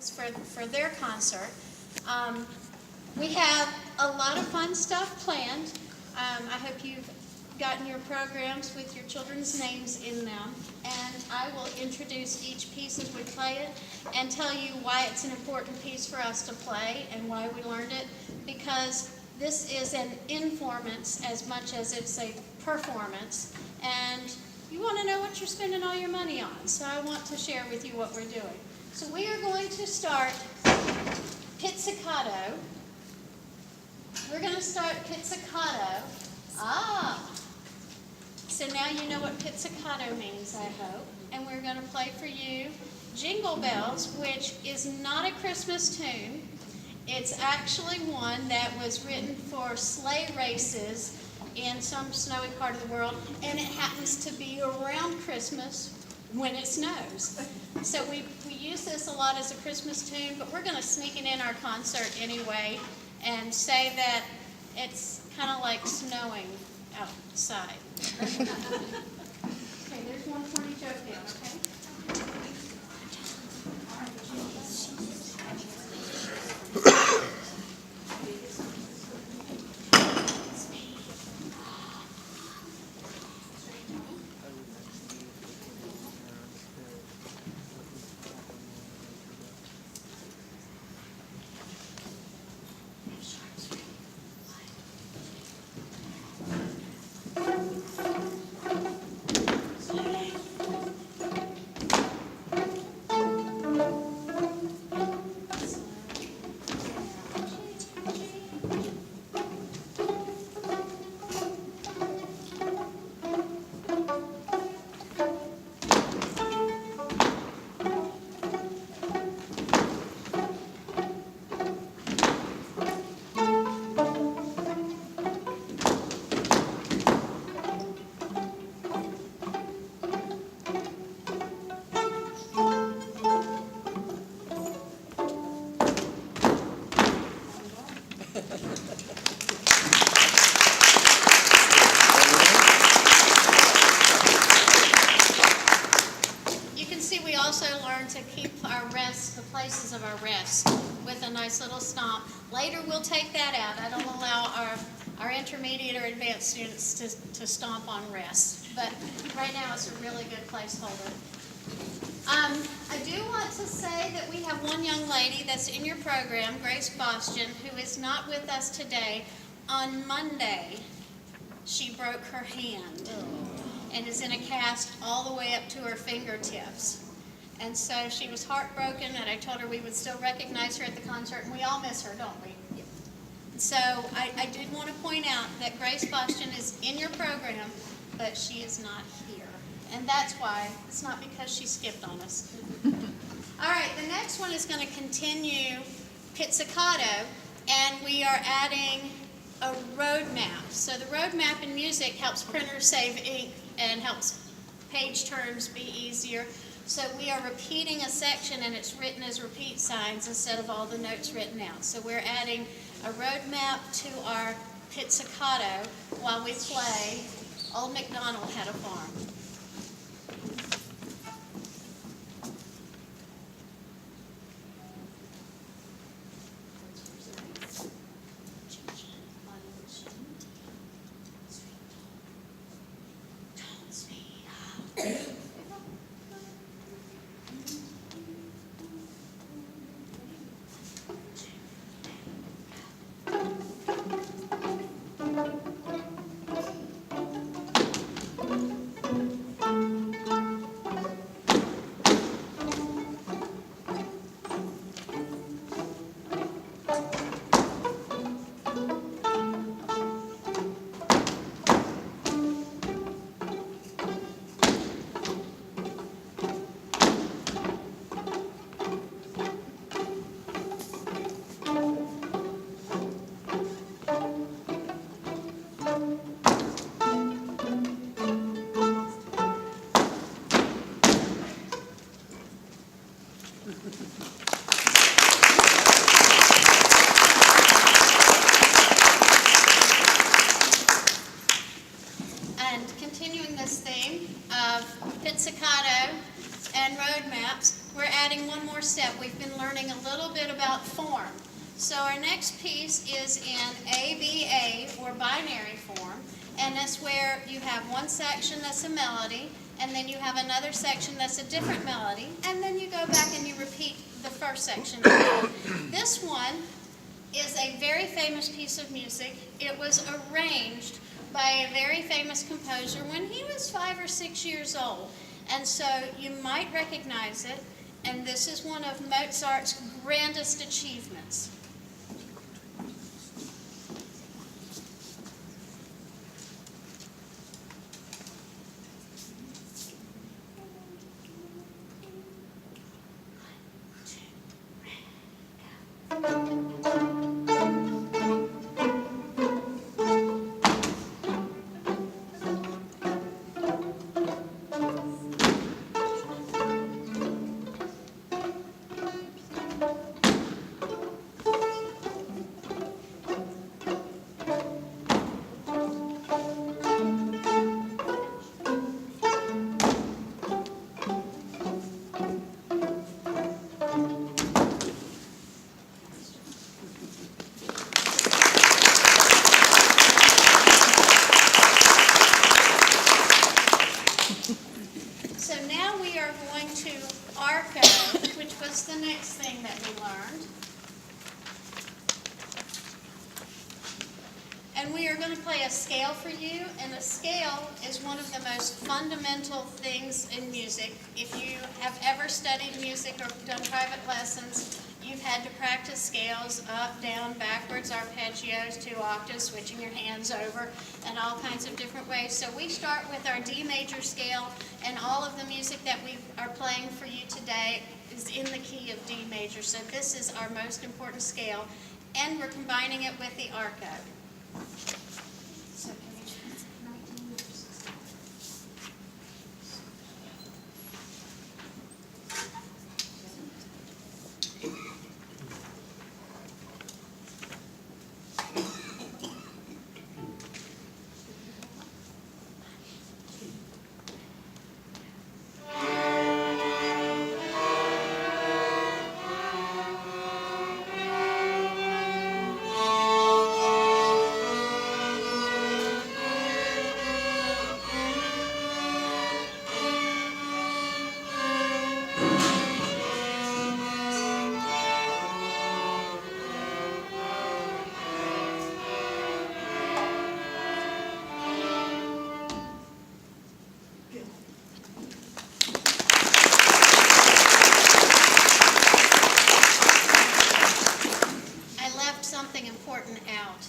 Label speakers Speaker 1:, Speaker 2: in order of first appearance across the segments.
Speaker 1: for their concert. We have a lot of fun stuff planned. I hope you've gotten your programs with your children's names in them, and I will introduce each piece as we play it and tell you why it's an important piece for us to play and why we learned it, because this is an informance as much as it's a performance, and you want to know what you're spending all your money on, so I want to share with you what we're doing. So we are going to start pizzicato. We're going to start pizzicato. So now you know what pizzicato means, I hope. And we're going to play for you Jingle Bells, which is not a Christmas tune. It's actually one that was written for sleigh races in some snowy part of the world, and it happens to be around Christmas when it snows. So we use this a lot as a Christmas tune, but we're going to sneak it in our concert anyway and say that it's kind of like snowing outside. Okay, there's one for you, joke down, okay? To keep our rest, the places of our rest, with a nice little stomp. Later we'll take that out. I don't allow our intermediate or advanced students to stomp on rest. But right now it's a really good placeholder. I do want to say that we have one young lady that's in your program, Grace Boston, who is not with us today. On Monday, she broke her hand and is in a cast all the way up to her fingertips. And so she was heartbroken, and I told her we would still recognize her at the concert, and we all miss her, don't we? So I did want to point out that Grace Boston is in your program, but she is not here. And that's why. It's not because she skipped on us. All right, the next one is going to continue pizzicato, and we are adding a road map. So the road map in music helps printers save ink and helps page turns be easier. So we are repeating a section, and it's written as repeat signs instead of all the notes written out. So we're adding a road map to our pizzicato while we play Old MacDonald Had a Farm. learning a little bit about form. So our next piece is in ABA, or binary form, and that's where you have one section that's a melody, and then you have another section that's a different melody, and then you go back and you repeat the first section. This one is a very famous piece of music. It was arranged by a very famous composer when he was 5 or 6 years old, and so you might recognize it, and this is one of Mozart's grandest achievements. So now we are going to arco, which was the next thing that we learned. And we are going to play a scale for you, and a scale is one of the most fundamental things in music. If you have ever studied music or done private lessons, you've had to practice scales, up, down, backwards, arpeggios, 2 octaves, switching your hands over, and all kinds of different ways. So we start with our D major scale, and all of the music that we are playing for you today is in the key of D major. So this is our most important scale, and we're combining it with the arco. So page 19 or 16. Something important out.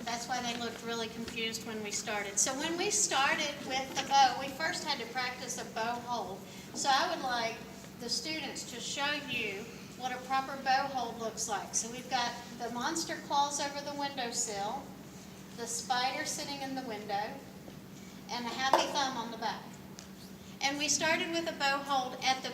Speaker 1: That's why they looked really confused when we started. So when we started with the bow, we first had to practice a bow hold. So I would like the students to show you what a proper bow hold looks like. So we've got the monster claws over the windowsill, the spider sitting in the window, and a happy thumb on the back. And we started with a bow hold at the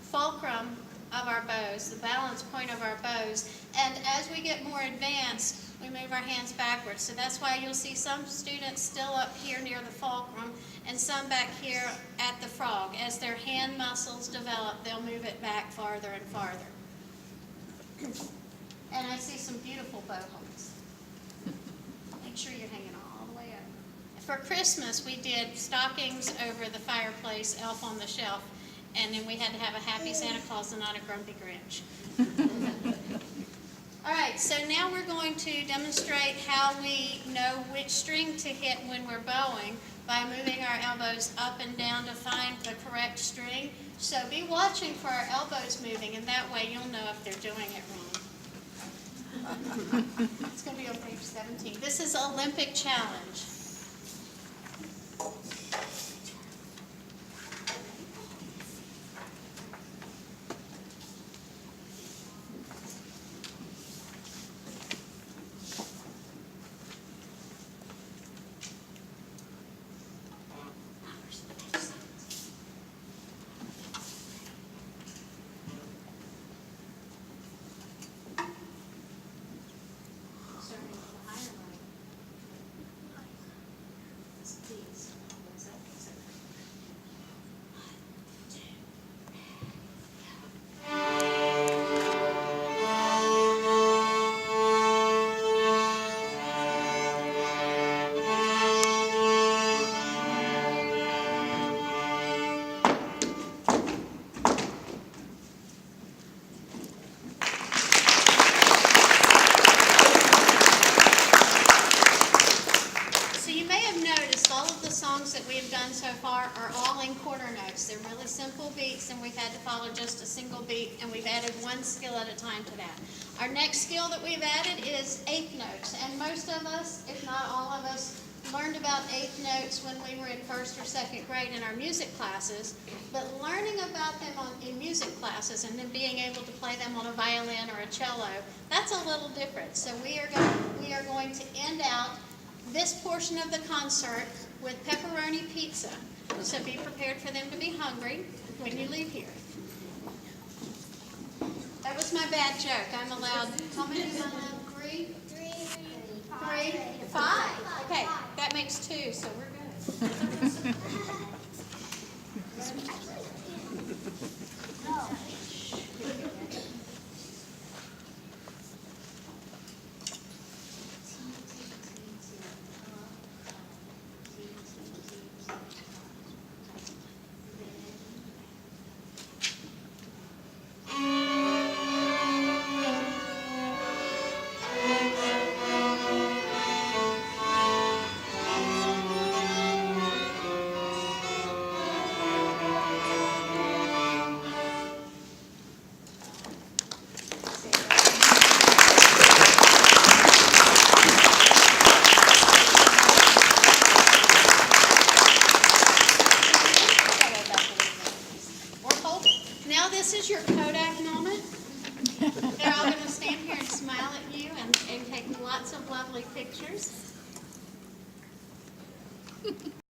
Speaker 1: fulcrum of our bows, the balance point of our bows, and as we get more advanced, we move our hands backwards. So that's why you'll see some students still up here near the fulcrum and some back here at the frog. As their hand muscles develop, they'll move it back farther and farther. And I see some beautiful bow holds. Make sure you're hanging all the way over. For Christmas, we did stockings over the fireplace, Elf on the Shelf, and then we had to have a happy Santa Claus and not a grumpy Grinch. All right, so now we're going to demonstrate how we know which string to hit when we're bowing by moving our elbows up and down to find the correct string. So be watching for our elbows moving, and that way you'll know if they're doing it wrong. It's going to be on page 17. This is Olympic Challenge. Starting with the higher line. This is D's. beats and we've had to follow just a single beat, and we've added one skill at a time to that. Our next skill that we've added is eighth notes, and most of us, if not all of us, learned about eighth notes when we were in first or second grade in our music classes, but learning about them in music classes and then being able to play them on a violin or a cello, that's a little different. So we are going to end out this portion of the concert with pepperoni pizza. So be prepared for them to be hungry when you leave here. That was my bad joke. I'm allowed, how many am I allowed? Three? Three? Five. Okay, that makes two, so we're good. Now this is your Kodak moment. They're all going to stand here and smile at you and take lots of lovely pictures.